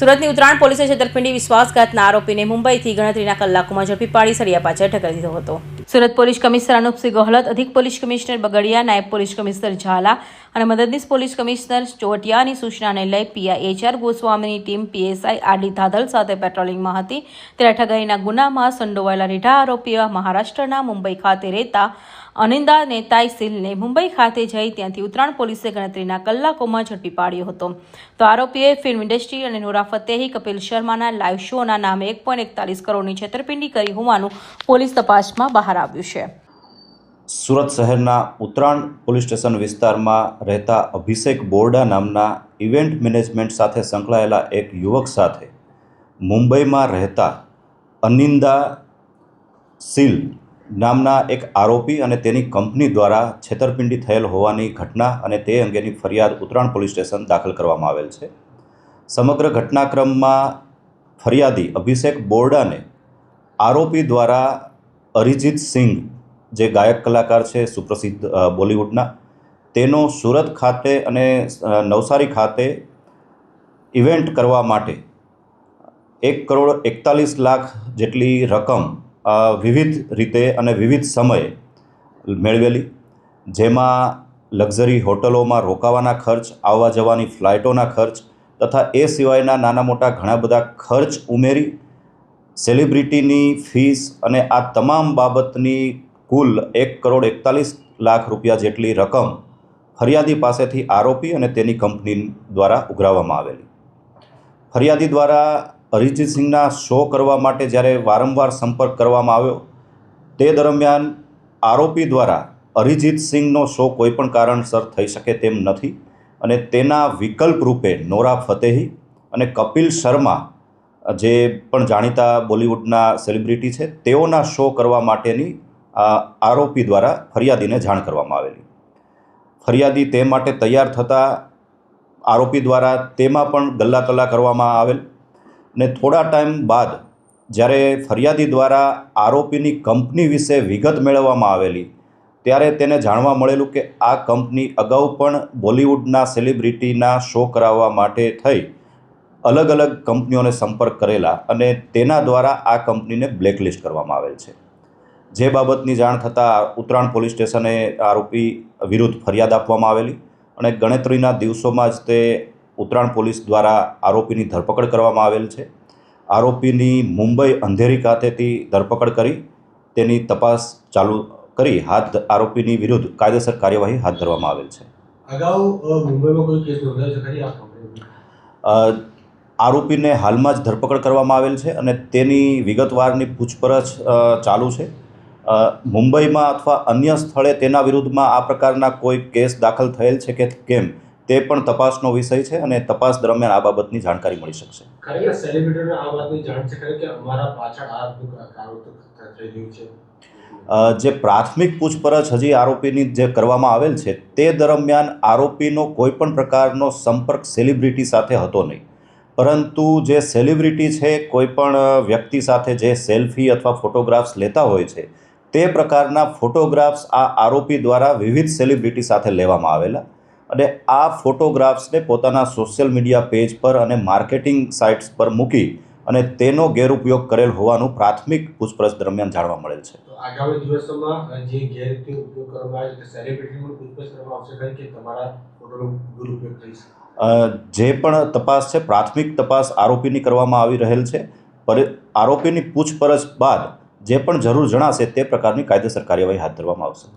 સુરતની ઉત્તરાયણ પોલીસે છેતરપિંડી વિશ્વાસઘાતના આરોપીને મુંબઈથી ગણતરીના કલાકોમાં ઝડપી પાડી સળિયા પાછળ ઢકલી દીધો હતો. સુરત પોલીસ કમિશનર અનુપસિંહ ગોહલત, અધિક પોલીસ કમિશનર બગડિયા, નાયબ પોલીસ કમિશનર ઝાલા અને મદદનીશ પોલીસ કમિશનર ચોવટિયાની સૂચનાને લઈ પીઆઈ HR ગોસ્વામીની ટીમ પીએસઆઈ આરડી ધાધલ સાથે પેટ્રોલિંગમાં હતી. ત્યારે ઠગાઈના ગુનામાં સંડોવાયેલા રીઢા આરોપી એવા મહારાષ્ટ્રના મુંબઈ ખાતે રહેતા અનિંદા નેતાઈ સિલને મુંબઈ ખાતે જઈ ત્યાંથી ઉત્તરાયણ પોલીસે ગણતરીના કલાકોમાં ઝડપી પાડ્યો હતો. તો આરોપીએ ફિલ્મ ઇન્ડસ્ટ્રી અને નોરા ફતેહી, કપિલ શર્માના લાઈવ શોના નામે 1.41 કરોડની છેતરપિંડી કરી હોવાનું પોલીસ તપાસમાં બહાર આવ્યું છે. સુરત શહેરના ઉત્તરાયણ પોલીસ સ્ટેશન વિસ્તારમાં રહેતા અભિષેક બોરડા નામના ઇવેન્ટ મેનેજમેન્ટ સાથે સંકળાયેલા એક યુવક સાથે મુંબઈમાં રહેતા અનિંદા સિલ નામના એક આરોપી અને તેની કંપની દ્વારા છેતરપિંડી થયેલ હોવાની ઘટના અને તે અંગેની ફરિયાદ ઉત્તરાયણ પોલીસ સ્ટેશન દાખલ કરવામાં આવેલ છે. સમગ્ર ઘટનાક્રમમાં ફરિયાદી અભિષેક બોરડાને આરોપી દ્વારા અરિજીત સિંઘ, જે ગાયક કલાકાર છે સુપ્રસિદ્ધ બોલિવૂડના, તેનો સુરત ખાતે અને નવસારી ખાતે ઇવેન્ટ કરવા માટે 1,41,00,000 જેટલી રકમ વિવિધ રીતે અને વિવિધ સમયે મેળવેલી, જેમાં લક્ઝરી હોટલોમાં રોકાવાના ખર્ચ, આવવા જવાની ફ્લાઇટોના ખર્ચ તથા એ સિવાયના નાના મોટા ઘણા બધા ખર્ચ ઉમેરી સેલિબ્રિટીની ફીસ અને આ તમામ બાબતની કુલ 1,41,00,000 રૂપિયા જેટલી રકમ ફરિયાદી પાસેથી આરોપી અને તેની કંપની દ્વારા ઉઘરાવવામાં આવેલી. ફરિયાદી દ્વારા અરિજીત સિંઘના શો કરવા માટે જ્યારે વારંવાર સંપર્ક કરવામાં આવ્યો તે દરમિયાન આરોપી દ્વારા અરિજીત સિંઘનો શો કોઈપણ કારણસર થઈ શકે તેમ નથી અને તેના વિકલ્પ રૂપે નોરા ફતેહી અને કપિલ શર્મા, જે પણ જાણીતા બોલિવૂડના સેલિબ્રિટી છે, તેઓના શો કરવા માટેની આરોપી દ્વારા ફરિયાદીને જાણ કરવામાં આવેલી. ફરિયાદી તે માટે તૈયાર થતાં આરોપી દ્વારા તેમાં પણ ગલ્લાકલ્લા કરવામાં આવેલ ને થોડા ટાઈમ બાદ જ્યારે ફરિયાદી દ્વારા આરોપીની કંપની વિશે વિગત મેળવવામાં આવેલી ત્યારે તેને જાણવા મળેલું કે આ કંપની અગાઉ પણ બોલિવૂડના સેલિબ્રિટીના શો કરાવવા માટે થઈ અલગ અલગ કંપનીઓને સંપર્ક કરેલા અને તેના દ્વારા આ કંપનીને બ્લેકલિસ્ટ કરવામાં આવેલ છે. જે બાબતની જાણ થતાં ઉત્તરાયણ પોલીસ સ્ટેશને આરોપી વિરુદ્ધ ફરિયાદ આપવામાં આવેલી અને ગણતરીના દિવસોમાં જ તે ઉત્તરાયણ પોલીસ દ્વારા આરોપીની ધરપકડ કરવામાં આવેલ છે. આરોપીની મુંબઈ અંધેરી ખાતેથી ધરપકડ કરી તેની તપાસ ચાલુ કરી આરોપીની વિરુદ્ધ કાયદેસર કાર્યવાહી હાથ ધરવામાં આવેલ છે. અગાઉ મુંબઈમાં કોઈ કેસ નોંધાયો છે ખરી આ કંપની? આરોપીને હાલમાં જ ધરપકડ કરવામાં આવેલ છે અને તેની વિગતવારની પૂછપરછ ચાલુ છે. મુંબઈમાં અથવા અન્ય સ્થળે તેના વિરુદ્ધમાં આ પ્રકારના કોઈ કેસ દાખલ થયેલ છે કે કેમ તે પણ તપાસનો વિષય છે અને તપાસ દરમિયાન આ બાબતની જાણકારી મળી શકશે. ખરેખર સેલિબ્રિટીને આ વાતની જાણ છે ખરી કે અમારા પાછળ આ કારોબાર થઈ રહ્યું છે? જે પ્રાથમિક પૂછપરછ હજી આરોપીની જે કરવામાં આવેલ છે તે દરમિયાન આરોપીનો કોઈ પણ પ્રકારનો સંપર્ક સેલિબ્રિટી સાથે હતો નહીં, પરંતુ જે સેલિબ્રિટી છે કોઈ પણ વ્યક્તિ સાથે જે સેલ્ફી અથવા ફોટોગ્રાફ્સ લેતા હોય છે તે પ્રકારના ફોટોગ્રાફ્સ આ આરોપી દ્વારા વિવિધ સેલિબ્રિટી સાથે લેવામાં આવેલા અને આ ફોટોગ્રાફ્સને પોતાના સોશિયલ મીડિયા પેજ પર અને માર્કેટિંગ સાઇટ્સ પર મૂકી અને તેનો ગેરઉપયોગ કરેલ હોવાનું પ્રાથમિક પૂછપરછ દરમિયાન જાણવા મળેલ છે. તો આગામી દિવસોમાં જે ગેરરીતિ ઉપયોગ કરવામાં આવે છે સેલિબ્રિટીનો પૂછપરછ કરવામાં આવશે ખરી કે તમારા ફોટોનો દુરુપયોગ થઈ શકે? જે પણ તપાસ છે, પ્રાથમિક તપાસ આરોપીની કરવામાં આવી રહેલ છે. આરોપીની પૂછપરછ બાદ જે પણ જરૂર જણાશે તે પ્રકારની કાયદેસર કાર્યવાહી હાથ ધરવામાં આવશે.